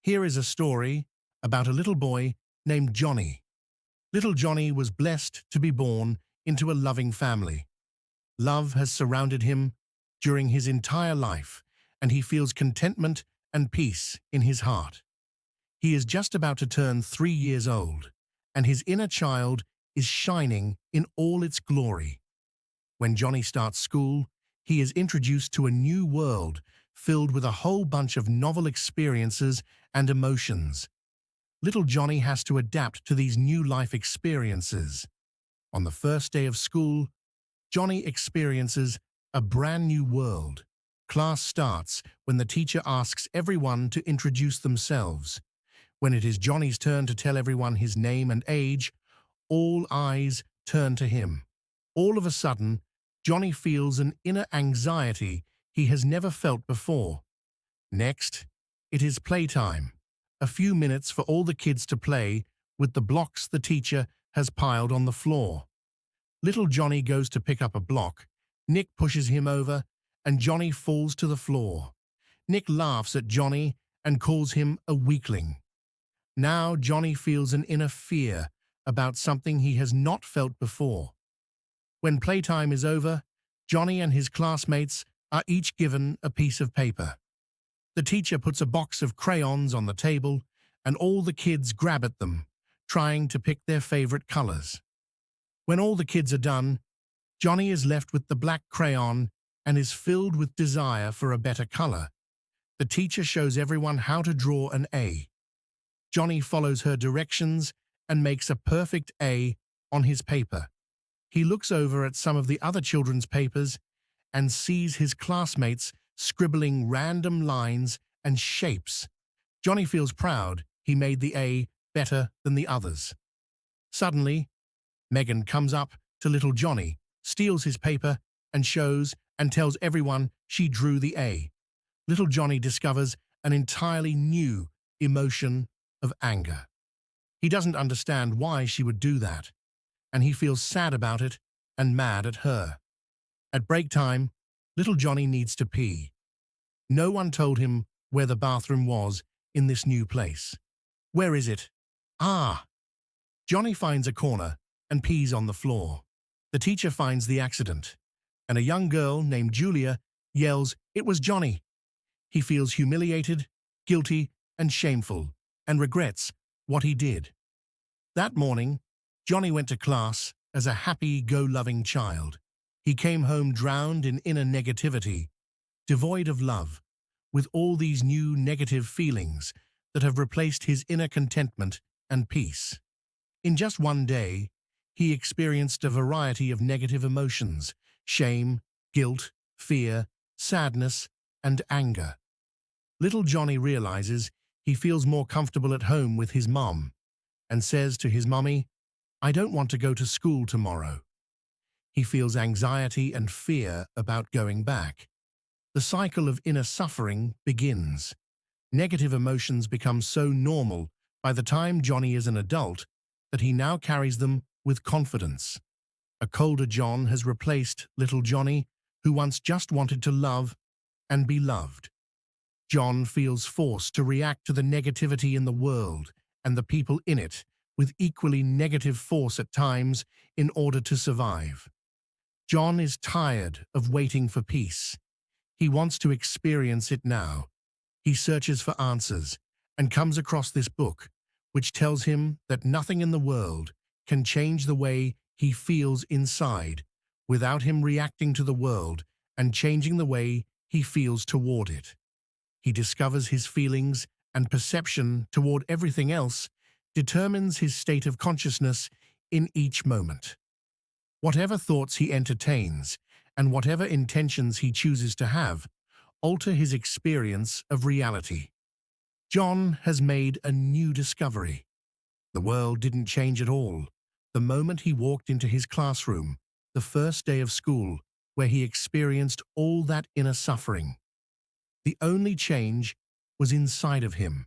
Here is a story about a little boy named Johnny. Little Johnny was blessed to be born into a loving family. Love has surrounded him during his entire life, and he feels contentment and peace in his heart. He is just about to turn 3 years old, and his inner child is shining in all its glory. When Johnny starts school, he is introduced to a new world filled with a whole bunch of novel experiences and emotions. Little Johnny has to adapt to these new life experiences. On the first day of school, Johnny experiences a brand new world. Class starts when the teacher asks everyone to introduce themselves. When it is Johnny's turn to tell everyone his name and age, all eyes turn to him. All of a sudden, Johnny feels an inner anxiety he has never felt before. Next, it is playtime. A few minutes for all the kids to play with the blocks the teacher has piled on the floor. Little Johnny goes to pick up a block. Nick pushes him over, and Johnny falls to the floor. Nick laughs at Johnny and calls him a weakling. Now Johnny feels an inner fear about something he has not felt before. When playtime is over, Johnny and his classmates are each given a piece of paper. The teacher puts a box of crayons on the table, and all the kids grab at them, trying to pick their favorite colors. When all the kids are done, Johnny is left with the black crayon and is filled with desire for a better color. The teacher shows everyone how to draw an A. Johnny follows her directions and makes a perfect A on his paper. He looks over at some of the other children's papers and sees his classmates scribbling random lines and shapes. Johnny feels proud he made the A better than the others. Suddenly, Megan comes up to little Johnny, steals his paper, and shows and tells everyone she drew the A. Little Johnny discovers an entirely new emotion of anger. He doesn't understand why she would do that, and he feels sad about it and mad at her. At break time, little Johnny needs to pee. No one told him where the bathroom was in this new place. Where is it? Ah! Johnny finds a corner and pees on the floor. The teacher finds the accident, and a young girl named Julia yells, "It was Johnny." He feels humiliated, guilty, and shameful, and regrets what he did. That morning, Johnny went to class as a happy-go-loving child. He came home drowned in inner negativity, devoid of love, with all these new negative feelings that have replaced his inner contentment and peace. In just one day, he experienced a variety of negative emotions: shame, guilt, fear, sadness, and anger. Little Johnny realizes he feels more comfortable at home with his mom and says to his mommy, "I don't want to go to school tomorrow." He feels anxiety and fear about going back. The cycle of inner suffering begins. Negative emotions become so normal by the time Johnny is an adult that he now carries them with confidence. A colder John has replaced little Johnny, who once just wanted to love and be loved. John feels forced to react to the negativity in the world and the people in it with equally negative force at times in order to survive. John is tired of waiting for peace. He wants to experience it now. He searches for answers and comes across this book, which tells him that nothing in the world can change the way he feels inside without him reacting to the world and changing the way he feels toward it. He discovers his feelings and perception toward everything else determines his state of consciousness in each moment. Whatever thoughts he entertains and whatever intentions he chooses to have alter his experience of reality. John has made a new discovery. The world didn't change at all the moment he walked into his classroom, the first day of school, where he experienced all that inner suffering. The only change was inside of him.